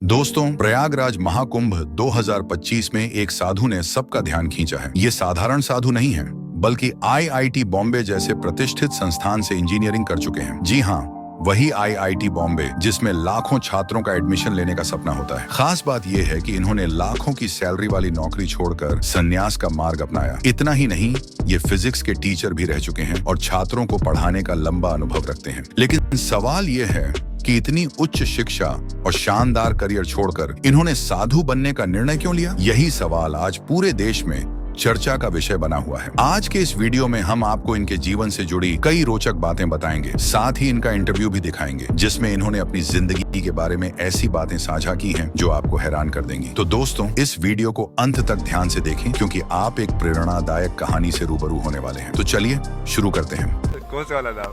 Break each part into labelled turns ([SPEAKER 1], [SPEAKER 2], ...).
[SPEAKER 1] दोस्तों, प्रयागराज महाकुंभ 2025 में एक साधु ने सबका ध्यान खींचा है। ये साधारण साधु नहीं है, बल्कि आईआईटी बॉम्बे जैसे प्रतिष्ठित संस्थान से इंजीनियरिंग कर चुके हैं। जी हाँ, वही आईआईटी बॉम्बे जिसमें लाखों छात्रों का एडमिशन लेने का सपना होता है। खास बात यह है कि इन्होंने लाखों की सैलरी वाली नौकरी छोड़कर संन्यास का मार्ग अपनाया। इतना ही नहीं, ये फिजिक्स के टीचर भी रह चुके हैं और छात्रों को पढ़ाने का लंबा अनुभव रखते हैं। लेकिन सवाल ये है कि इतनी उच्च शिक्षा और शानदार करियर छोड़कर इन्होंने साधु बनने का निर्णय क्यों लिया? यही सवाल आज पूरे देश में चर्चा का विषय बना हुआ है। आज के इस वीडियो में हम आपको इनके जीवन से जुड़ी कई रोचक बातें बताएंगे, साथ ही इनका इंटरव्यू भी दिखाएंगे, जिसमें इन्होंने अपनी जिंदगी के बारे में ऐसी बातें साझा की हैं जो आपको हैरान कर देंगी। तो दोस्तों, इस वीडियो को अंत तक ध्यान से देखें, क्योंकि आप एक प्रेरणादायक कहानी से रूबरू होने वाले हैं। तो चलिए शुरू करते हैं।
[SPEAKER 2] कौन से वाला नाम?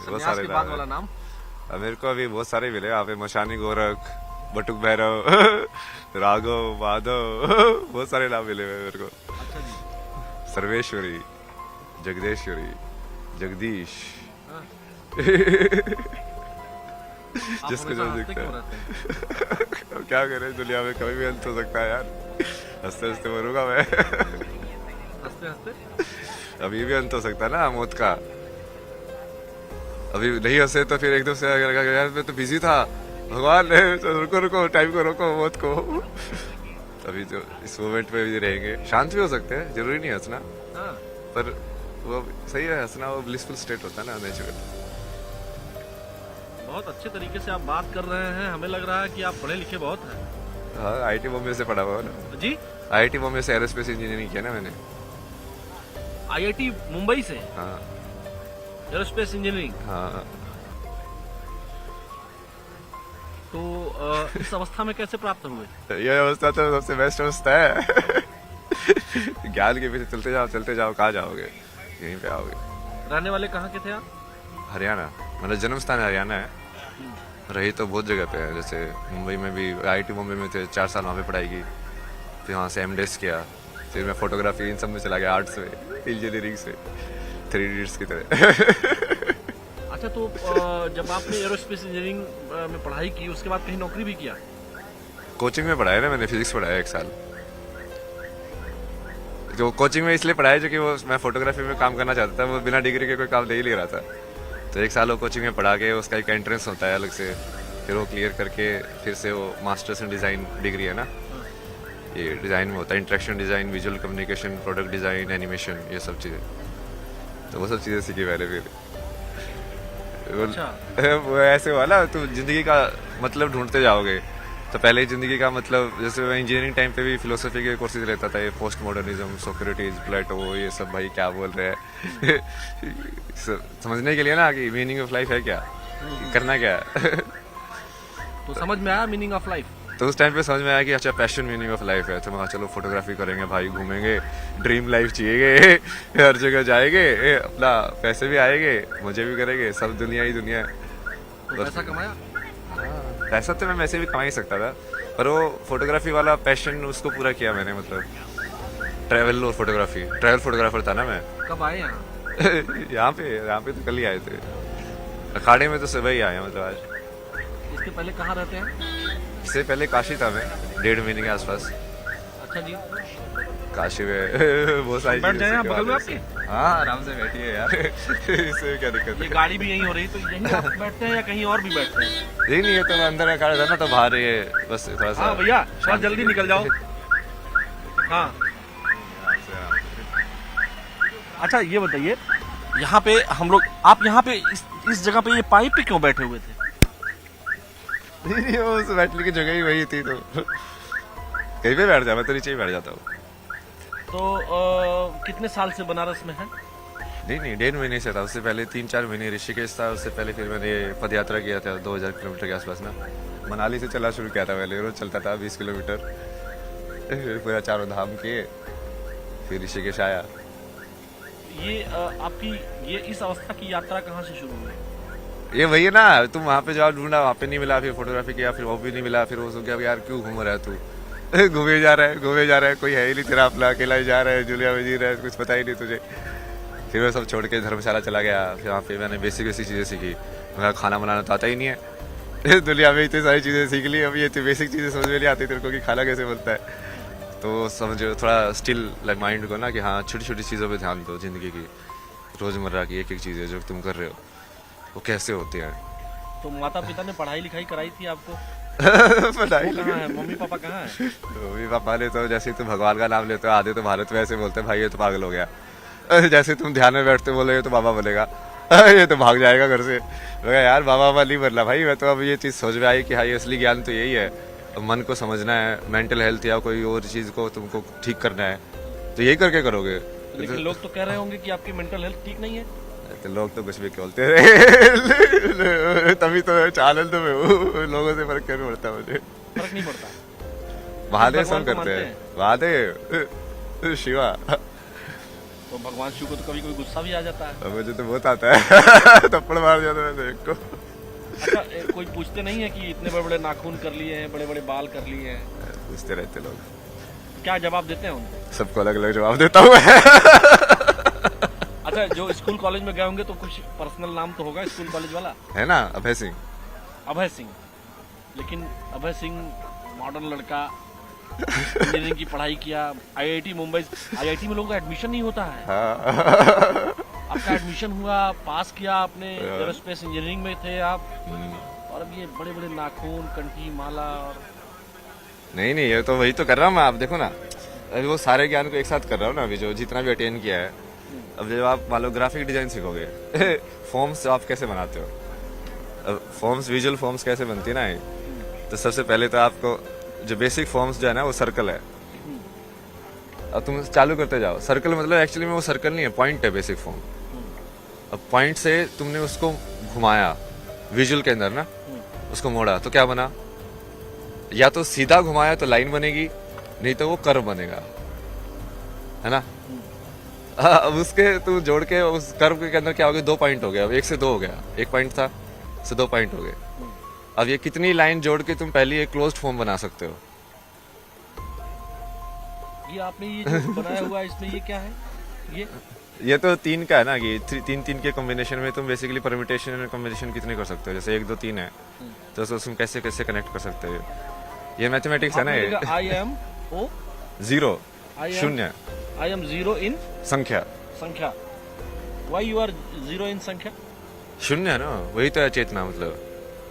[SPEAKER 2] बहुत सारे
[SPEAKER 3] बाद वाला नाम
[SPEAKER 2] मेरे को अभी बहुत सारे मिले यहाँ पे। मशानी गोरख, बटुक भैरव, राघव, माधव, बहुत सारे नाम मिले हुए मेरे को।
[SPEAKER 3] अच्छा जी।
[SPEAKER 2] सर्वेश्वरी, जगदेश्वरी, जगदीश, जिसको जो दिखता है। क्या करें, दुनिया में कभी भी अंत हो सकता है यार। हंसते हंसते मरूंगा मैं।
[SPEAKER 3] हंसते हंसते
[SPEAKER 2] अभी भी अंत हो सकता है ना मौत का। अभी नहीं हंसे तो फिर एकदम से यार मैं तो बिजी था, भगवान ने रुको रुको, टाइम को रोको, मौत को। अभी तो इस मोमेंट में भी रहेंगे। शांत भी हो सकते हैं, जरूरी नहीं हंसना।
[SPEAKER 3] हाँ।
[SPEAKER 2] पर वो सही है, हंसना वो ब्लिसफुल स्टेट होता है ना, नेचुरल।
[SPEAKER 3] बहुत अच्छे तरीके से आप बात कर रहे हैं। हमें लग रहा है कि आप पढ़े लिखे बहुत हैं।
[SPEAKER 2] हाँ, आईआईटी बॉम्बे से पढ़ा हुआ ना
[SPEAKER 3] जी।
[SPEAKER 2] आईआईटी बॉम्बे से एरोस्पेस इंजीनियरिंग किया ना मैंने।
[SPEAKER 3] आईआईटी मुंबई से
[SPEAKER 2] हाँ
[SPEAKER 3] एरोस्पेस इंजीनियरिंग।
[SPEAKER 2] हाँ।
[SPEAKER 3] तो इस अवस्था में कैसे प्राप्त हुए?
[SPEAKER 2] ये अवस्था तो सबसे बेस्ट अवस्था है। ज्ञान के पीछे चलते जाओ, कहाँ जाओगे? यहीं पे आओगे।
[SPEAKER 3] रहने वाले कहाँ के थे आप?
[SPEAKER 2] हरियाणा, मेरा जन्म स्थान हरियाणा है। रही तो बहुत जगह पे है, जैसे मुंबई में भी आईआईटी मुंबई में थे, 4 साल वहाँ पे पढ़ाई की। फिर वहाँ से एमडेस किया। फिर मैं फोटोग्राफी इन सब में चला गया, आर्ट्स में, इंजीनियरिंग से, 3 इडियट्स की तरह।
[SPEAKER 3] अच्छा, तो जब आपने एरोस्पेस इंजीनियरिंग में पढ़ाई की, उसके बाद कहीं नौकरी भी किया?
[SPEAKER 2] कोचिंग में पढ़ाया ना मैंने, फिजिक्स पढ़ाया 1 साल। जो कोचिंग में इसलिए पढ़ाया जो कि वो मैं फोटोग्राफी में काम करना चाहता था, वो बिना डिग्री के कोई काम दे ही ले रहा था। तो 1 साल वो कोचिंग में पढ़ा के, उसका एक एंट्रेंस होता है अलग से, फिर वो क्लियर करके फिर से वो मास्टर्स इन डिज़ाइन डिग्री है ना, ये डिज़ाइन में होता है, interaction design, visual communication, product design, animation, ये सब चीज़ें। तो वो सब चीज़ें सीखी मैंने। फिर वो ऐसे हुआ ना, तो जिंदगी का मतलब ढूंढते जाओगे। तो पहले जिंदगी का मतलब, जैसे मैं इंजीनियरिंग टाइम पे भी फिलोसफी के कोर्सेज लेता था, ये पोस्ट मॉडर्निज्म, सोक्रेटिस, प्लेटो, ये सब भाई क्या बोल रहे हैं। समझने के लिए ना कि मीनिंग ऑफ लाइफ है क्या, करना क्या है।
[SPEAKER 3] तो समझ में आया मीनिंग ऑफ लाइफ?
[SPEAKER 2] तो उस टाइम पे समझ में आया कि अच्छा, पैशन मीनिंग ऑफ लाइफ है। तो मैं चलो फोटोग्राफी करेंगे भाई, घूमेंगे, ड्रीम लाइफ जिएंगे, हर जगह जाएंगे, अपना पैसे भी आएंगे, मजे भी करेंगे, सब दुनिया ही दुनिया है।
[SPEAKER 3] तो पैसा कमाया?
[SPEAKER 2] पैसा तो मैं वैसे भी कमा ही सकता था, पर वो फोटोग्राफी वाला पैशन, उसको पूरा किया मैंने। मतलब ट्रैवल और फोटोग्राफी, ट्रैवल फोटोग्राफर था ना मैं।
[SPEAKER 3] कब आए यहाँ?
[SPEAKER 2] यहाँ पे तो कल ही आए थे। अखाड़े में तो सुबह ही आए, मतलब आज।
[SPEAKER 3] इसके पहले कहाँ रहते हैं?
[SPEAKER 2] इससे पहले काशी था मैं, 1.5 महीने के आसपास।
[SPEAKER 3] अच्छा जी।
[SPEAKER 2] काशी में बहुत सारी
[SPEAKER 3] बैठ जाए बगल में आपके।
[SPEAKER 2] हाँ, आराम से बैठिए यार। इससे क्या दिक्कत
[SPEAKER 3] ये
[SPEAKER 2] है?
[SPEAKER 3] गाड़ी भी यहीं हो रही, तो यहीं आप बैठते हैं या कहीं और भी बैठते हैं?
[SPEAKER 2] यही नहीं है, तो मैं अंदर खड़ा था ना, तो बाहर ये बस थोड़ा सा।
[SPEAKER 3] हाँ भैया, थोड़ा जल्दी निकल जाओ। हाँ। अच्छा, ये बताइए, यहाँ पे हम लोग, आप यहाँ पे इस जगह पे, ये पाइप पे क्यों बैठे हुए थे?
[SPEAKER 2] नहीं, वो उस बैठने की जगह ही वही थी, तो कहीं पे बैठ जा, मैं तो नीचे ही बैठ जाता हूँ।
[SPEAKER 3] तो कितने साल से बनारस में है?
[SPEAKER 2] नहीं, 1.5 महीने से था। उससे पहले 3-4 महीने ऋषिकेश था। उससे पहले फिर मैंने पद यात्रा किया था 2000 किलोमीटर के आसपास ना। मनाली से चला शुरू किया था पहले, रोज चलता था 20 किलोमीटर, पूरा 4 धाम किए, फिर ऋषिकेश आया।
[SPEAKER 3] ये आपकी ये इस अवस्था की यात्रा कहाँ से शुरू हुई?
[SPEAKER 2] ये वही है ना, तुम वहाँ पे जाओ, ढूंढा, वहाँ पे नहीं मिला, फिर फोटोग्राफी किया, फिर वो भी नहीं मिला, फिर वो सोच गया यार क्यों घूम रहा है तू। घूमे जा रहा है, कोई है ही नहीं तेरा, अपना अकेला ही जा रहा है, जुलिया में जी रहा है, कुछ पता ही नहीं तुझे। फिर मैं सब छोड़ के धर्मशाला चला गया। फिर वहाँ पे मैंने बेसिक चीज़ें सीखी। मेरा खाना बनाना तो आता ही नहीं है, इस दुनिया में इतनी सारी चीज़ें सीख ली, अभी ये तो बेसिक चीज़ें समझ में नहीं आती तेरे को कि खाना कैसे बनता है। तो समझो थोड़ा स्टिल लाइक माइंड को ना कि हाँ छोटी छोटी चीज़ों पे ध्यान दो, ज़िंदगी की रोज़मर्रा की एक एक चीज़ें जो तुम कर रहे हो वो कैसे होती हैं।
[SPEAKER 3] तो माता पिता ने पढ़ाई लिखाई कराई थी आपको?
[SPEAKER 2] पढ़ाई
[SPEAKER 3] वो कहाँ है, मम्मी पापा कहाँ है?
[SPEAKER 2] मम्मी पापा ने तो जैसे ही तुम भगवान का नाम लेते हो आधे तो भारत में ऐसे बोलते हैं भाई ये तो पागल हो गया, जैसे तुम ध्यान में बैठते बोले तो बाबा बोलेगा ये तो भाग जाएगा घर से। मैं यार बाबा बाबा नहीं बनना भाई, मैं तो अब ये चीज़ सोच में आई कि हाँ ये असली ज्ञान तो यही है, अब मन को समझना है, मेंटल हेल्थ या कोई और चीज़ को तुमको ठीक करना है तो यही करके करोगे।
[SPEAKER 3] लेकिन लोग तो कह रहे होंगे कि आपकी मेंटल हेल्थ ठीक नहीं है।
[SPEAKER 2] तो लोग तो कुछ भी बोलते रहे तभी तो आनंद में हूँ, लोगों से फर्क नहीं पड़ता मुझे।
[SPEAKER 3] फर्क नहीं पड़ता।
[SPEAKER 2] महादेव
[SPEAKER 3] भगवान
[SPEAKER 2] सब
[SPEAKER 3] को
[SPEAKER 2] करते
[SPEAKER 3] मानते
[SPEAKER 2] हैं, महादेव शिवा।
[SPEAKER 3] तो भगवान शिव को तो कभी कभी गुस्सा भी आ जाता है।
[SPEAKER 2] मुझे तो बहुत आता है थप्पड़ मार जाता है एक को।
[SPEAKER 3] अच्छा कोई पूछते नहीं है कि इतने बड़े बड़े नाखून कर लिए हैं, बड़े बड़े बाल कर लिए हैं?
[SPEAKER 2] पूछते रहते लोग,
[SPEAKER 3] क्या जवाब देते हैं उनको?
[SPEAKER 2] सबको अलग अलग जवाब देता हूँ मैं।
[SPEAKER 3] अच्छा जो स्कूल कॉलेज में गए होंगे तो कुछ पर्सनल नाम तो होगा स्कूल कॉलेज वाला?
[SPEAKER 2] है ना अभय सिंह।
[SPEAKER 3] अभय सिंह। लेकिन अभय सिंह मॉडर्न लड़का, इंजीनियरिंग की पढ़ाई किया, आईआईटी मुंबई, आईआईटी में लोगों का एडमिशन नहीं होता है। आपका एडमिशन हुआ, पास किया आपने, एरोस्पेस इंजीनियरिंग में थे आप, और अब ये बड़े बड़े नाखून, कंठी, माला और
[SPEAKER 2] नहीं ये तो वही तो कर रहा हूँ मैं। आप देखो ना अभी वो सारे ज्ञान को एक साथ कर रहा हूँ ना, अभी जो जितना भी अटेन किया है। अब जब आप मान लो ग्राफिक डिजाइन सीखोगे फॉर्म्स आप कैसे बनाते हो, अब फॉर्म्स विजुअल फॉर्म्स कैसे बनती है ना, तो सबसे पहले तो आपको जो बेसिक फॉर्म्स जो है ना वो सर्कल है। अब तुम चालू करते जाओ, सर्कल मतलब एक्चुअली में वो सर्कल नहीं है, पॉइंट है बेसिक फॉर्म। अब पॉइंट से तुमने उसको घुमाया विजुअल के अंदर ना, उसको मोड़ा तो क्या बना, या तो सीधा घुमाया तो लाइन बनेगी, नहीं तो वो कर्व बनेगा, है ना। अब उसके तू जोड़ के उस कर्व के अंदर क्या हो गया, 2 पॉइंट हो गया, अब 1 से 2 हो गया, 1 पॉइंट था से 2 पॉइंट हो गए। अब ये कितनी लाइन जोड़ के तुम पहले एक क्लोज्ड फॉर्म बना सकते हो।
[SPEAKER 3] ये आपने ये जो बनाया हुआ है इसमें ये क्या है?
[SPEAKER 2] ये तो 3 का है ना कि 3 के कॉम्बिनेशन में तुम बेसिकली परम्यूटेशन और कॉम्बिनेशन कितने कर सकते हो। जैसे 1 2 3 है तो उसको तुम कैसे कैसे कनेक्ट कर सकते हो। ये मैथमेटिक्स है ना। ये
[SPEAKER 3] आई एम ओ
[SPEAKER 2] 0 शून्य,
[SPEAKER 3] आई एम 0 इन
[SPEAKER 2] संख्या।
[SPEAKER 3] संख्या। व्हाई यू आर 0 इन संख्या?
[SPEAKER 2] शून्य है ना, वही तो है चेतना मतलब।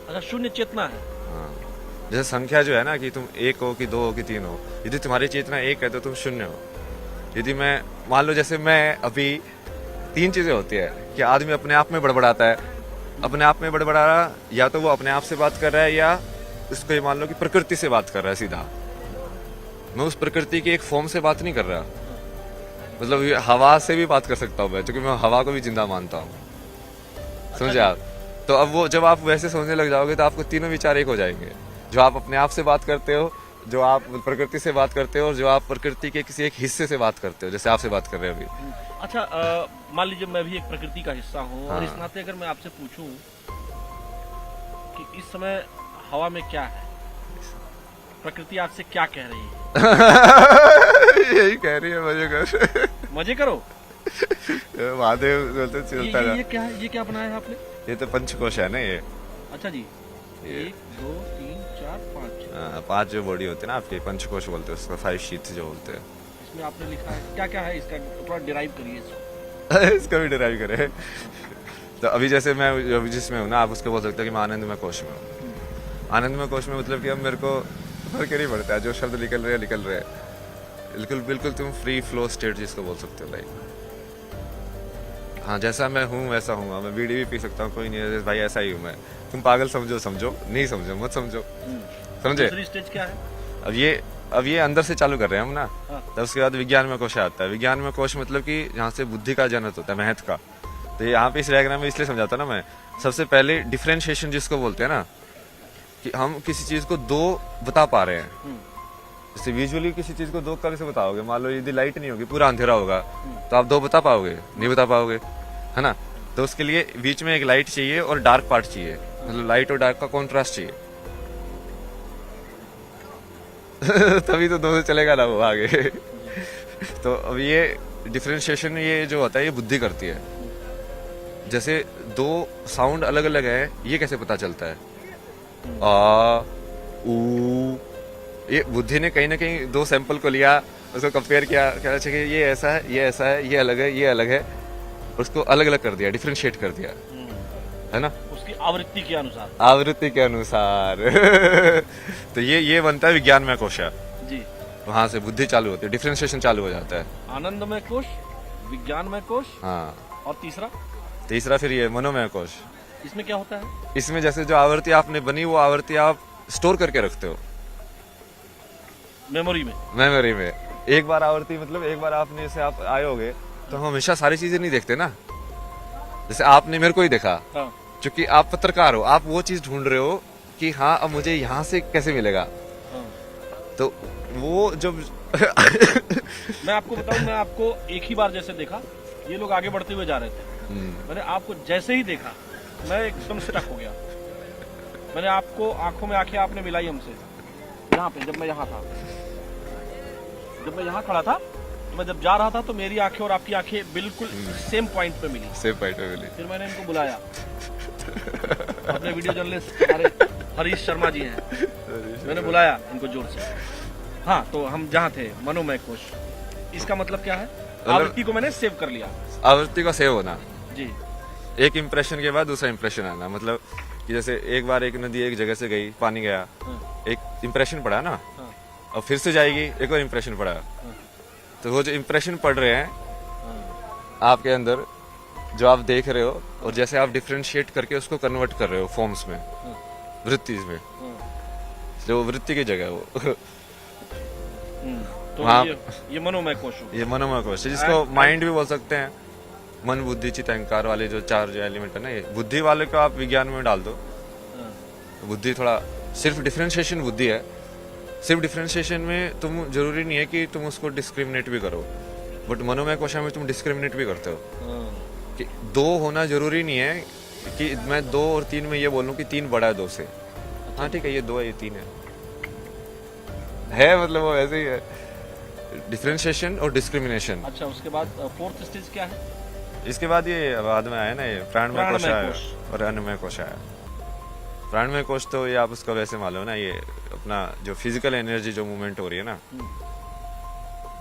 [SPEAKER 3] अच्छा शून्य चेतना है।
[SPEAKER 2] हाँ, जैसे संख्या जो है ना कि तुम 1 हो कि 2 हो कि 3 हो, यदि तुम्हारी चेतना 1 है तो तुम शून्य हो। यदि मैं मान लो जैसे मैं अभी 3 चीजें होती है कि आदमी अपने आप में बड़बड़ाता है, अपने आप में बड़बड़ा रहा, या तो वो अपने आप से बात कर रहा है या उसको ये मान लो कि प्रकृति से बात कर रहा है सीधा। मैं उस प्रकृति की एक फॉर्म से बात नहीं कर रहा, मतलब ये हवा से भी बात कर सकता हूँ मैं, क्योंकि मैं हवा को भी जिंदा मानता हूँ, समझे आप। तो अब वो जब आप वैसे सोचने लग जाओगे तो आपको तीनों विचार एक हो जाएंगे, जो आप अपने आप से बात करते हो, जो आप प्रकृति से बात करते हो, और जो आप प्रकृति के किसी एक हिस्से से बात करते हो, जैसे आपसे बात कर रहे हो अभी।
[SPEAKER 3] अच्छा मान लीजिए मैं भी एक प्रकृति का हिस्सा हूँ,
[SPEAKER 2] हाँ।
[SPEAKER 3] और इस नाते अगर मैं आपसे पूछूं कि इस समय हवा में क्या है, प्रकृति आपसे क्या कह रही है?
[SPEAKER 2] यही कह रही है मजे कर।
[SPEAKER 3] मजे करो।
[SPEAKER 2] महादेव बोलते चलता है।
[SPEAKER 3] ये क्या है, ये क्या बनाया है आपने?
[SPEAKER 2] ये तो पंचकोश है ना ये।
[SPEAKER 3] अच्छा जी, 1 2 3 4 5
[SPEAKER 2] 5 जो बॉडी होती है ना आपके, पंचकोश बोलते हैं उसको, 5 शीट्स जो बोलते हैं।
[SPEAKER 3] इसमें आपने लिखा है क्या क्या है इसका, थोड़ा डिराइव करिए इसको।
[SPEAKER 2] इसका भी डिराइव करे। तो अभी जैसे मैं अभी जिसमें हूँ ना, आप उसको बोल सकते हो कि मैं आनंदमय कोश में हूँ। आनंदमय कोश में मतलब कि अब मेरे को फर्क नहीं पड़ता है, जो शब्द निकल रहे हैं। बिल्कुल बिल्कुल तुम फ्री फ्लो स्टेट जिसको बोल सकते हो, लाइक हाँ जैसा मैं हूँ वैसा हूँ। मैं बीड़ी भी पी सकता हूँ, कोई नहीं है भाई, ऐसा ही हूँ मैं। तुम पागल समझो समझो, नहीं समझो मत समझो, समझे।
[SPEAKER 3] दूसरी स्टेज क्या है?
[SPEAKER 2] अब ये अंदर से चालू कर रहे हैं हम ना।
[SPEAKER 3] हाँ।
[SPEAKER 2] तब उसके बाद विज्ञान में कोश आता है। विज्ञान में कोश मतलब कि जहाँ से बुद्धि का जनक होता है, महत्व का। तो यहाँ पे इस डायग्राम में इसलिए समझाता ना मैं, सबसे पहले डिफरेंशिएशन जिसको बोलते हैं ना, कि हम किसी चीज को 2 बता पा रहे हैं। जैसे विजुअली किसी चीज को 2 कैसे बताओगे, मान लो यदि लाइट नहीं होगी, पूरा अंधेरा होगा, तो आप 2 बता पाओगे? नहीं बता पाओगे, है ना। तो उसके लिए बीच में एक लाइट चाहिए और डार्क पार्ट चाहिए, मतलब लाइट और डार्क का कॉन्ट्रास्ट चाहिए। तभी तो 2 से चलेगा ना वो आगे। तो अब ये डिफरेंशिएशन ये जो होता है ये बुद्धि करती है। जैसे 2 साउंड अलग अलग है, ये कैसे पता चलता है? आ ऊ, ये बुद्धि ने कहीं ना कहीं दो सैंपल को लिया, उसको कंपेयर किया, कह अच्छा कि ये ऐसा है, ये ऐसा है, ये अलग है, ये अलग है, उसको अलग अलग कर दिया, डिफरेंशिएट कर दिया, है ना,
[SPEAKER 3] उसकी आवृत्ति के अनुसार।
[SPEAKER 2] आवृत्ति के अनुसार। तो ये बनता है विज्ञानमय कोश।
[SPEAKER 3] जी।
[SPEAKER 2] वहां से बुद्धि चालू होती है, डिफरेंशिएशन चालू हो जाता है।
[SPEAKER 3] आनंदमय कोश, विज्ञानमय कोश,
[SPEAKER 2] हाँ,
[SPEAKER 3] और तीसरा
[SPEAKER 2] फिर ये मनोमय कोश।
[SPEAKER 3] इसमें क्या होता है?
[SPEAKER 2] इसमें जैसे जो आवृत्ति आपने बनी वो आवृत्ति आप स्टोर करके रखते हो
[SPEAKER 3] मेमोरी
[SPEAKER 2] में। एक बार आवृत्ति मतलब एक बार आपने से आप आए होगे तो हम हमेशा सारी चीजें नहीं देखते ना। जैसे आपने मेरे को ही देखा,
[SPEAKER 3] हाँ।
[SPEAKER 2] क्योंकि आप पत्रकार हो, आप वो चीज ढूंढ रहे हो कि हाँ अब मुझे यहाँ से कैसे मिलेगा।
[SPEAKER 3] हाँ।
[SPEAKER 2] तो वो जब
[SPEAKER 3] मैं आपको बताऊं, मैं आपको एक ही बार जैसे देखा, ये लोग आगे बढ़ते हुए जा रहे थे, मैंने आपको जैसे ही देखा मैं एकदम स्टक हो गया। मैंने आपको आंखों में आंखें आपने मिलाई हमसे, यहाँ पे जब मैं यहाँ था, जब मैं यहाँ खड़ा था, तो मैं जब जा रहा था तो मेरी आंखें और आपकी आंखें बिल्कुल सेम पॉइंट पे मिली। फिर मैंने इनको बुलाया, अपने वीडियो जर्नलिस्ट हमारे हरीश शर्मा जी हैं, मैंने बुलाया इनको जोर से। हाँ, तो हम जहाँ थे मनोमय कोश, इसका मतलब क्या है? आवृत्ति को मैंने सेव कर लिया।
[SPEAKER 2] आवृत्ति का सेव होना
[SPEAKER 3] जी।
[SPEAKER 2] एक इंप्रेशन के बाद दूसरा इंप्रेशन आना, मतलब कि जैसे एक बार एक नदी एक जगह से गई, पानी गया, एक इंप्रेशन पड़ा ना, और फिर से जाएगी, एक और इंप्रेशन पड़ा, तो वो जो इंप्रेशन पड़ रहे हैं आपके अंदर, जो आप देख रहे हो, और जैसे आप डिफरेंशिएट करके उसको कन्वर्ट कर रहे हो फॉर्म्स में, वृत्ति में, जो वृत्ति की जगह है वो
[SPEAKER 3] तो
[SPEAKER 2] हाँ।
[SPEAKER 3] ये मनोमय कोश हो।
[SPEAKER 2] ये मनोमय कोश है, जिसको माइंड भी बोल सकते हैं। मन बुद्धि चित्त अहंकार वाले जो चार जो एलिमेंट है ना, ये बुद्धि वाले को आप विज्ञान में डाल दो। बुद्धि थोड़ा सिर्फ डिफरेंशिएशन बुद्धि है। सिर्फ डिफरेंशिएशन में तुम जरूरी नहीं है कि तुम उसको डिस्क्रिमिनेट भी करो, बट मनोमय कोश में तुम डिस्क्रिमिनेट भी करते हो कि दो होना जरूरी नहीं है कि मैं 2 और 3 में ये बोलूं कि 3 बड़ा है 2 से। हाँ ठीक है, ये 2 है, ये 3 है मतलब वो ऐसे ही है, डिफरेंशिएशन और डिस्क्रिमिनेशन।
[SPEAKER 3] अच्छा, उसके बाद फोर्थ स्टेज क्या है?
[SPEAKER 2] इसके बाद ये बाद में आया ना, ये प्राणमय कोश आया और अन्नमय कोश आया। प्राणमय कोश तो ये आप उसका वैसे मान लो ना, ये अपना जो फिजिकल एनर्जी जो मूवमेंट हो रही है ना,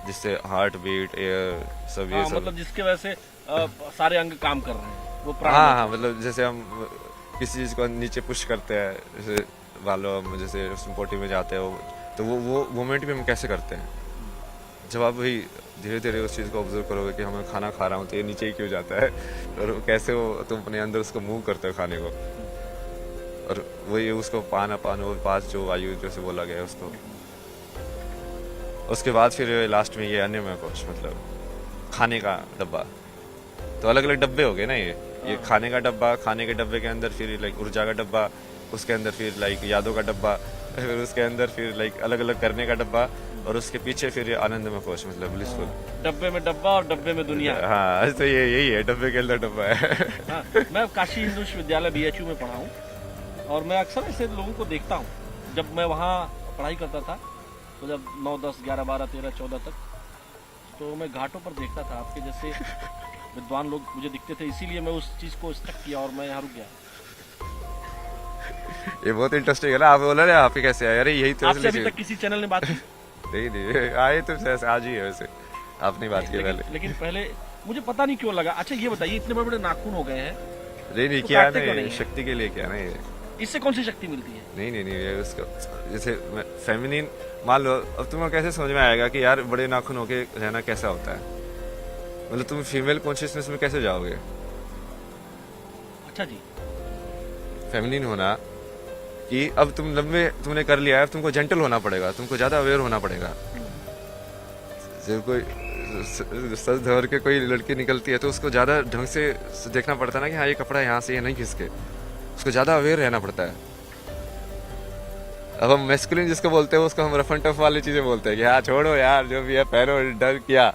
[SPEAKER 2] जिससे हार्ट बीट, एयर, सब ये सब,
[SPEAKER 3] मतलब जिसके वजह से सारे अंग काम कर रहे हैं, वो
[SPEAKER 2] हाँ, मतलब जैसे हम किसी चीज को नीचे पुश करते हैं, जैसे वालो हम जैसे पोटी में जाते हो, तो वो मूवमेंट भी हम कैसे करते हैं। जब आप वही धीरे धीरे उस चीज़ को ऑब्जर्व करोगे कि मैं खाना खा रहा हूँ तो ये नीचे ही क्यों जाता है, और कैसे वो तुम अपने अंदर उसको मूव करते हो खाने को, और वही उसको पान वो पास जो वायु जैसे बोला गया है उसको। उसके बाद फिर लास्ट में ये अन्नमय कोश, मतलब खाने का डब्बा। तो अलग अलग डब्बे हो गए ना, ये खाने का डब्बा, खाने के डब्बे के अंदर फिर लाइक ऊर्जा का डब्बा, उसके अंदर फिर लाइक यादों का डब्बा, फिर उसके अंदर फिर लाइक अलग अलग करने का डब्बा, और उसके पीछे फिर ये आनंदमय कोश, मतलब ब्लिसफुल।
[SPEAKER 3] डब्बे में डब्बा और डब्बे में दुनिया।
[SPEAKER 2] हाँ, तो ये यही है, डब्बे के अंदर डब्बा है।
[SPEAKER 3] हाँ, मैं काशी हिंदू विश्वविद्यालय BHU में पढ़ा हूँ, और मैं अक्सर ऐसे लोगों को देखता हूँ। जब मैं वहाँ पढ़ाई करता था, तो जब 9, 10, 11, 12, 13, 14 तक, तो मैं घाटों पर देखता था आपके जैसे विद्वान लोग मुझे दिखते थे, इसीलिए मैं उस चीज को स्टक किया और मैं यहाँ रुक गया।
[SPEAKER 2] ये बहुत इंटरेस्टिंग है ना, आप बोल रहे आपके कैसे आए? अरे यही तो
[SPEAKER 3] आपसे अभी तक किसी चैनल ने बात की?
[SPEAKER 2] नहीं आए तो आज ही है, वैसे आपने बात की पहले।
[SPEAKER 3] लेकिन पहले मुझे पता नहीं क्यों लगा। अच्छा ये बताइए, इतने बड़े बड़े नाखून हो गए हैं,
[SPEAKER 2] नहीं
[SPEAKER 3] तो
[SPEAKER 2] क्या
[SPEAKER 3] काटते क्यों नहीं?
[SPEAKER 2] शक्ति के लिए क्या ना, ये
[SPEAKER 3] इससे कौन सी शक्ति मिलती है?
[SPEAKER 2] नहीं ये उसको जैसे फेमिनिन मान लो। अब तुम्हें कैसे समझ में आएगा कि यार बड़े नाखून होके रहना कैसा होता है, मतलब तुम फीमेल कॉन्शियसनेस में कैसे जाओगे?
[SPEAKER 3] अच्छा जी,
[SPEAKER 2] फेमिनिन होना कि अब तुम लंबे तुमने कर लिया है, अब तुमको जेंटल होना पड़ेगा, तुमको ज्यादा अवेयर होना पड़ेगा। जब कोई सच धर के कोई लड़की निकलती है तो उसको ज्यादा ढंग से देखना पड़ता है ना कि हाँ ये कपड़ा यहाँ से ये नहीं खिसके, उसको ज्यादा अवेयर रहना पड़ता है। अब हम मैस्कुलिन जिसको बोलते हैं उसको हम रफ एंड टफ वाली चीजें बोलते हैं कि हाँ छोड़ो यार जो भी है पहनो, डर किया,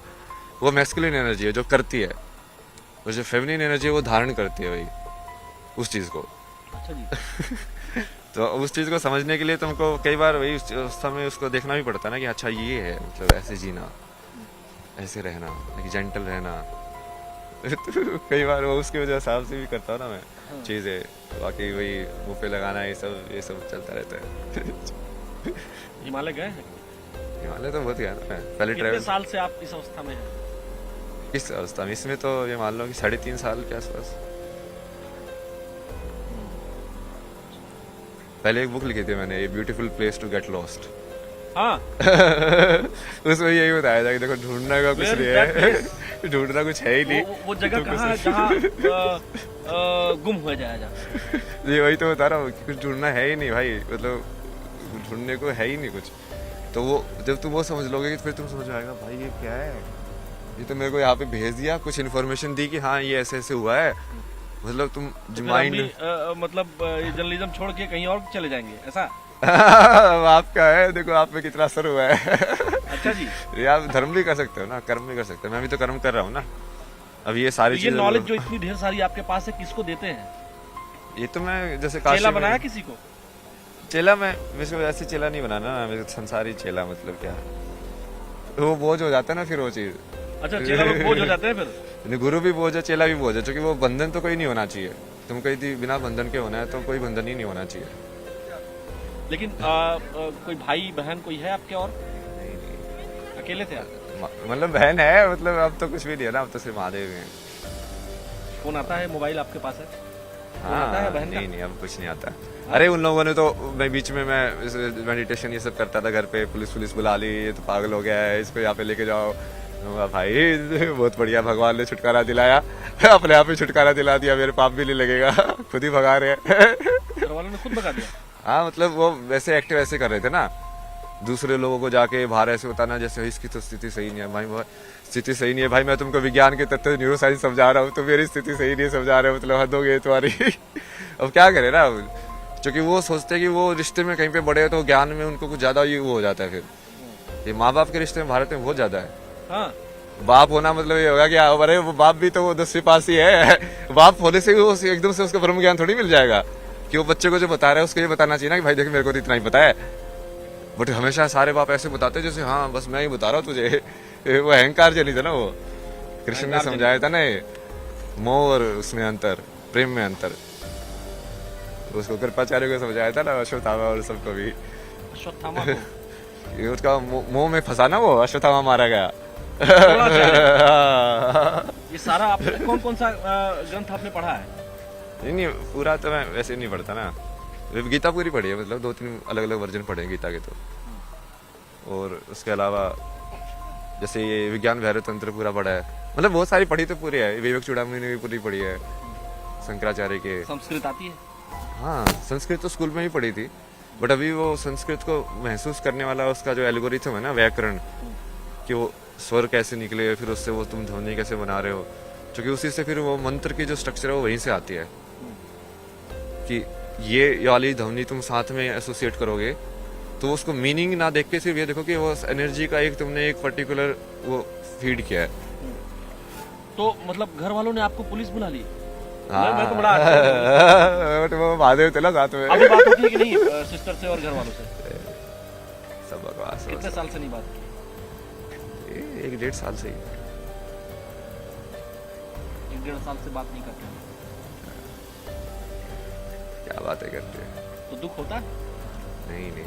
[SPEAKER 2] वो मैस्कुलिन एनर्जी है जो करती है, और जो फेमिनिन एनर्जी है वो धारण करती है वही उस चीज को।
[SPEAKER 3] अच्छा जी।
[SPEAKER 2] तो उस चीज को समझने के लिए तुमको कई बार वही उस अवस्था में उसको देखना भी पड़ता है ना कि अच्छा ये है, मतलब ऐसे जीना, ऐसे रहना, जेंटल रहना, तो कई बार वो उसकी वजह हिसाब से भी करता हूँ ना मैं चीज़ें, बाकी वही मुँह पे लगाना ये सब चलता रहता है।
[SPEAKER 3] हिमालय गए हैं?
[SPEAKER 2] हिमालय तो बहुत गया ना मैं, पहले
[SPEAKER 3] कितने
[SPEAKER 2] ट्रैवल।
[SPEAKER 3] साल से आप इस अवस्था में हैं?
[SPEAKER 2] इस अवस्था में, इसमें तो ये मान लो कि 3.5 साल के आसपास। पहले एक बुक लिखी थी मैंने, a beautiful place to get lost.
[SPEAKER 3] हाँ।
[SPEAKER 2] उसमें यही बताया था कि देखो ढूंढने का कुछ
[SPEAKER 3] Where
[SPEAKER 2] नहीं
[SPEAKER 3] is that
[SPEAKER 2] है, ढूंढना कुछ है ही नहीं।
[SPEAKER 3] वो जगह कहाँ है जहाँ गुम हो जाएगा?
[SPEAKER 2] ये वही तो बता रहा हूँ कि कुछ ढूंढना है ही नहीं भाई, मतलब ढूंढने को है ही नहीं कुछ। तो वो जब तुम वो समझ लोगे फिर तुम समझ में आएगा भाई ये क्या है, ये तो मेरे को यहाँ पे भेज दिया, कुछ इन्फॉर्मेशन दी कि हाँ ये ऐसे ऐसे हुआ है, मतलब तुम माइंड
[SPEAKER 3] मतलब जर्नलिज्म छोड़ के कहीं और चले जाएंगे ऐसा?
[SPEAKER 2] आपका है, देखो आप पे कितना असर हुआ है।
[SPEAKER 3] अच्छा जी।
[SPEAKER 2] ये आप धर्म भी कर सकते हो ना, कर्म भी कर सकते हो, मैं भी तो कर्म कर रहा हूँ ना। अब ये सारी
[SPEAKER 3] तो ये
[SPEAKER 2] चीजें
[SPEAKER 3] नॉलेज जो इतनी ढेर सारी आपके पास है किसको देते हैं?
[SPEAKER 2] ये तो मैं जैसे
[SPEAKER 3] चेला
[SPEAKER 2] काशी में-
[SPEAKER 3] बनाया किसी को?
[SPEAKER 2] चेला मैं वैसे वैसे चेला नहीं बनाना, मैं संसारी चेला, मतलब क्या वो बोझ हो जाता है ना फिर वो चीज।
[SPEAKER 3] अच्छा, चेला लोग बोझ हो जाते हैं फिर?
[SPEAKER 2] गुरु भी बोझ है, चेला भी बोझ है, क्योंकि वो बंधन तो कोई नहीं होना चाहिए। तुम कहीं बिना बंधन के होना है तो कोई बंधन ही नहीं होना चाहिए।
[SPEAKER 3] लेकिन कोई भाई बहन कोई है आपके और? अकेले थे आप?
[SPEAKER 2] मतलब बहन है, मतलब अब तो कुछ भी नहीं है ना, अब तो सिर्फ महादेव हैं।
[SPEAKER 3] फोन आता है, मोबाइल आपके पास है? फोन
[SPEAKER 2] हाँ,
[SPEAKER 3] आता है बहन का?
[SPEAKER 2] नहीं अब कुछ नहीं आता। अरे उन लोगों ने तो, मैं बीच में मैं मेडिटेशन ये सब करता था घर पे, पुलिस बुला ली, ये तो पागल हो गया है, इसको यहाँ पे लेके जाओ। भाई बहुत बढ़िया, भगवान ने छुटकारा दिलाया, अपने आप ही छुटकारा दिला दिया, मेरे पाप भी नहीं लगेगा, खुद ही भगा रहे हैं।
[SPEAKER 3] घर वालों ने खुद भगा दिया?
[SPEAKER 2] हाँ, मतलब वो वैसे एक्टिव ऐसे कर रहे थे ना, दूसरे लोगों को जाके बाहर ऐसे बताना जैसे इसकी तो स्थिति सही नहीं है भाई, स्थिति सही नहीं है भाई, मैं तुमको विज्ञान के तत्व न्यूरो साइंस समझा रहा हूँ, तो मेरी स्थिति सही नहीं समझा रहे हो, मतलब हद हो गई तुम्हारी। अब क्या करे ना, क्योंकि वो सोचते हैं कि वो रिश्ते में कहीं पे बड़े हो तो ज्ञान में उनको कुछ ज्यादा ही वो हो जाता है। फिर ये माँ बाप के रिश्ते में भारत में बहुत ज्यादा है।
[SPEAKER 3] हाँ।
[SPEAKER 2] बाप होना मतलब ये होगा कि अरे वो बाप भी तो वो 10वीं पास ही है, बाप होने से वो एकदम से उसका ब्रह्म ज्ञान थोड़ी मिल जाएगा कि वो बच्चे को जो बता रहा है उसको ये बताना चाहिए ना कि भाई देख मेरे को तो इतना ही पता है। बट हमेशा सारे बाप ऐसे बताते जैसे हाँ बस मैं ही बता रहा हूँ तुझे। वो अहंकार जनी था ना, वो कृष्ण ने समझाया था ना, ये मोह और उसमें अंतर, प्रेम में अंतर, उसको कृपाचार्य को समझाया था ना, अश्वत्थामा और सबको भी।
[SPEAKER 3] अश्वत्थामा को?
[SPEAKER 2] ये उसका मोह में फंसा ना, वो अश्वत्थामा मारा गया।
[SPEAKER 3] ये सारा आपने कौन कौन सा ग्रंथ आपने पढ़ा है?
[SPEAKER 2] नहीं पूरा तो मैं वैसे नहीं पढ़ता ना, गीता पूरी पढ़ी है, मतलब 2-3 अलग अलग वर्जन पढ़े हैं गीता के तो। और उसके अलावा जैसे ये विज्ञान भैरव तंत्र पूरा पढ़ा है, मतलब बहुत सारी पढ़ी तो पूरी है। विवेक चूड़ामणि ने भी पूरी पढ़ी है, शंकराचार्य के।
[SPEAKER 3] संस्कृत आती है?
[SPEAKER 2] हाँ, संस्कृत तो स्कूल में ही पढ़ी थी, बट अभी वो संस्कृत को महसूस करने वाला उसका जो एल्गोरिथम है ना, व्याकरण, कि वो स्वर कैसे निकले, फिर उससे वो तुम ध्वनि कैसे बना रहे हो, क्योंकि उसी से फिर वो मंत्र की जो स्ट्रक्चर है वो वहीं से आती है कि ये वाली ध्वनि तुम साथ में एसोसिएट करोगे तो उसको मीनिंग ना देख के सिर्फ ये देखो कि वो एनर्जी का एक तुमने एक पर्टिकुलर वो फीड किया है।
[SPEAKER 3] तो मतलब घर वालों ने आपको पुलिस बुला ली?
[SPEAKER 2] हाँ।
[SPEAKER 3] मैं तो बड़ा अच्छा
[SPEAKER 2] बट वो महादेव थे ना साथ में।
[SPEAKER 3] अभी बात होती है कि नहीं सिस्टर से और घर वालों से?
[SPEAKER 2] सब बकवास है।
[SPEAKER 3] कितने साल से नहीं बात की?
[SPEAKER 2] 1-1.5 साल से ही।
[SPEAKER 3] 1-1.5 साल से बात नहीं करते?
[SPEAKER 2] क्या बातें करते हैं।
[SPEAKER 3] तो दुख होता है?
[SPEAKER 2] नहीं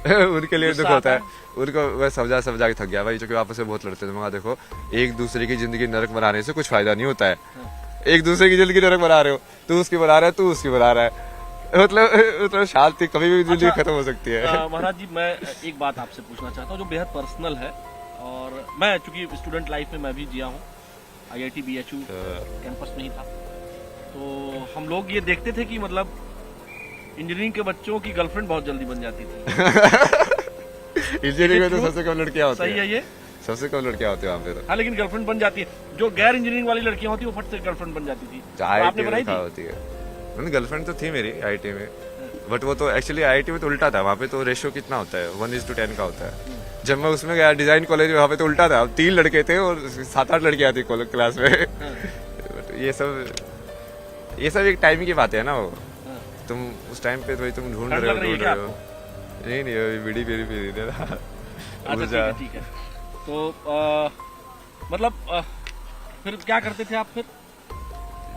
[SPEAKER 2] उनके लिए दुख होता है, उनको मैं समझा के थक गया भाई, क्योंकि आपस में बहुत लड़ते थे। मगर देखो एक दूसरे की जिंदगी नरक बनाने से कुछ फायदा नहीं होता है। एक दूसरे की जिंदगी नरक बना रहे हो, तू उसकी बना रहा है, तू उसकी बना रहा है, मतलब शांति कभी भी जिंदगी खत्म हो सकती है।
[SPEAKER 3] महाराज जी, मैं एक बात आपसे पूछना चाहता हूँ जो बेहद पर्सनल है, और मैं चूंकि स्टूडेंट लाइफ में मैं भी जिया हूँ, IIT BHU कैंपस में ही था, तो हम लोग ये देखते थे कि मतलब इंजीनियरिंग के बच्चों की गर्लफ्रेंड बहुत जल्दी बन जाती थी।
[SPEAKER 2] इंजीनियरिंग में तो सबसे कम लड़कियां होती
[SPEAKER 3] सही है ये?
[SPEAKER 2] सबसे कम लड़कियां होती है वहाँ पे तो।
[SPEAKER 3] हाँ, लेकिन गर्लफ्रेंड बन जाती है। जो गैर इंजीनियरिंग वाली लड़कियां होती है वो फट से गर्लफ्रेंड बन जाती थी। तो आपने बनाई थी?
[SPEAKER 2] होती है, गर्लफ्रेंड तो थी मेरी IIT में, बट वो तो एक्चुअली IIT में तो उल्टा था। वहाँ पे तो रेशियो कितना होता है, 1:10 का होता है। जब मैं उसमें गया डिजाइन कॉलेज में, वहाँ पे तो उल्टा था, 3 लड़के थे और 7-8 लड़कियां थी क्लास में। ये सब एक टाइम की बात है ना, वो तुम उस टाइम पे तो तुम ढूंढ रहे हो। नहीं बीड़ी पी रही
[SPEAKER 3] अच्छा, ठीक है। तो मतलब फिर क्या करते थे आप फिर?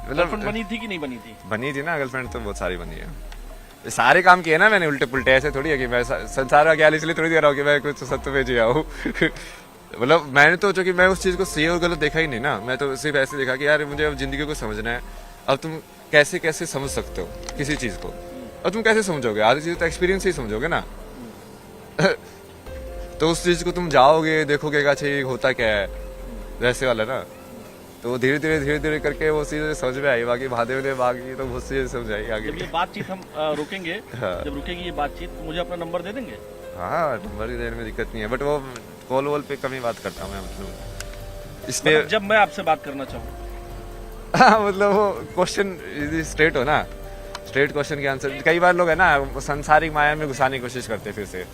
[SPEAKER 2] मतलब
[SPEAKER 3] गर्लफ्रेंड बनी थी कि नहीं बनी थी?
[SPEAKER 2] बनी थी ना गर्लफ्रेंड, तो बहुत सारी बनी है। सारे काम किए ना मैंने उल्टे पुल्टे, ऐसे थोड़ी है कि मैं संसार का ज्ञान इसलिए थोड़ी दे रहा हूँ कि मैं कुछ सत्य पे जिया हूँ। मतलब मैंने तो जो कि मैं उस चीज को सही और गलत देखा ही नहीं ना, मैं तो सिर्फ ऐसे देखा कि यार मुझे अब जिंदगी को समझना है। अब तुम कैसे कैसे समझ सकते हो किसी चीज को, अब तुम कैसे समझोगे? आधी चीज तो एक्सपीरियंस से ही समझोगे ना। तो उस चीज को तुम जाओगे देखोगे कि अच्छा ये होता क्या है, वैसे वाला ना। तो धीरे धीरे करके वो चीजें समझ में आई, बाकी महादेव ने बाकी तो बहुत सी समझ आई आगे।
[SPEAKER 3] जब ये बातचीत हम रोकेंगे,
[SPEAKER 2] हाँ।
[SPEAKER 3] जब रुकेगी ये बातचीत, तो मुझे अपना नंबर दे देंगे?
[SPEAKER 2] हाँ, नंबर ही देने में दिक्कत नहीं है, बट वो कॉल वॉल पे कम ही बात करता हूँ मैं, मतलब इसलिए।
[SPEAKER 3] मतलब जब मैं आपसे बात करना चाहूँ।
[SPEAKER 2] हाँ, मतलब वो क्वेश्चन स्ट्रेट हो ना, स्ट्रेट क्वेश्चन के आंसर। कई बार लोग है ना सांसारिक माया में घुसाने की कोशिश करते हैं फिर से।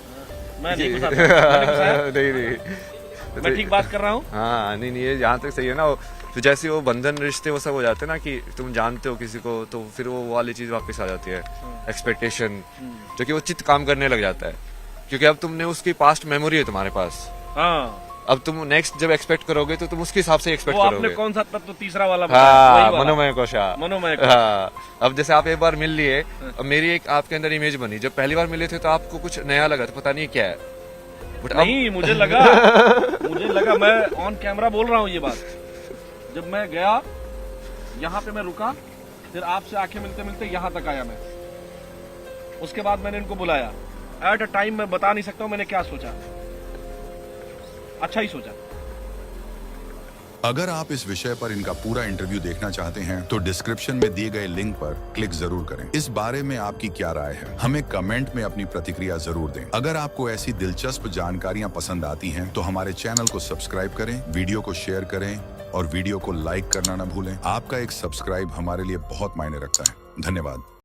[SPEAKER 3] मैं नहीं घुसाता, मैंने घुसाया?
[SPEAKER 2] नहीं
[SPEAKER 3] मैं ठीक बात कर रहा हूँ?
[SPEAKER 2] हाँ, नहीं ये यहाँ तक सही है ना। तो जैसे वो बंधन रिश्ते वो सब हो जाते हैं ना कि तुम जानते हो किसी को, तो फिर वो वाली चीज वापस आ जाती है, एक्सपेक्टेशन, जो कि वो चित्त काम करने लग जाता है, क्योंकि अब तुमने उसकी पास्ट मेमोरी है तुम्हारे पास।
[SPEAKER 3] हाँ।
[SPEAKER 2] अब तुम नेक्स्ट जब एक्सपेक्ट करोगे तो तुम उसके हिसाब से एक्सपेक्ट
[SPEAKER 3] वो
[SPEAKER 2] करोगे।
[SPEAKER 3] आपने कौन सा तत्व तीसरा वाला बताया?
[SPEAKER 2] हाँ,
[SPEAKER 3] वही वाला।
[SPEAKER 2] मनोमय कोशा।
[SPEAKER 3] मनोमय कोश।
[SPEAKER 2] हाँ, अब जैसे आप एक बार मिल लिए, अब मेरी एक आपके अंदर इमेज बनी। जब पहली बार मिले थे तो आपको कुछ नया लगा था, पता नहीं क्या है, बट
[SPEAKER 3] नहीं, मुझे लगा मैं ऑन कैमरा बोल रहा हूँ ये बात। जब मैं गया यहाँ पे, मैं रुका, फिर आपसे आंखें मिलते मिलते यहाँ तक आया मैं। उसके बाद मैंने इनको बुलाया। एट अ टाइम मैं बता नहीं सकता हूँ मैंने क्या सोचा, अच्छा ही सोचा।
[SPEAKER 1] अगर आप इस विषय पर इनका पूरा इंटरव्यू देखना चाहते हैं तो डिस्क्रिप्शन में दिए गए लिंक पर क्लिक जरूर करें। इस बारे में आपकी क्या राय है, हमें कमेंट में अपनी प्रतिक्रिया जरूर दें। अगर आपको ऐसी दिलचस्प जानकारियां पसंद आती हैं तो हमारे चैनल को सब्सक्राइब करें, वीडियो को शेयर करें और वीडियो को लाइक करना न भूलें। आपका एक सब्सक्राइब हमारे लिए बहुत मायने रखता है। धन्यवाद।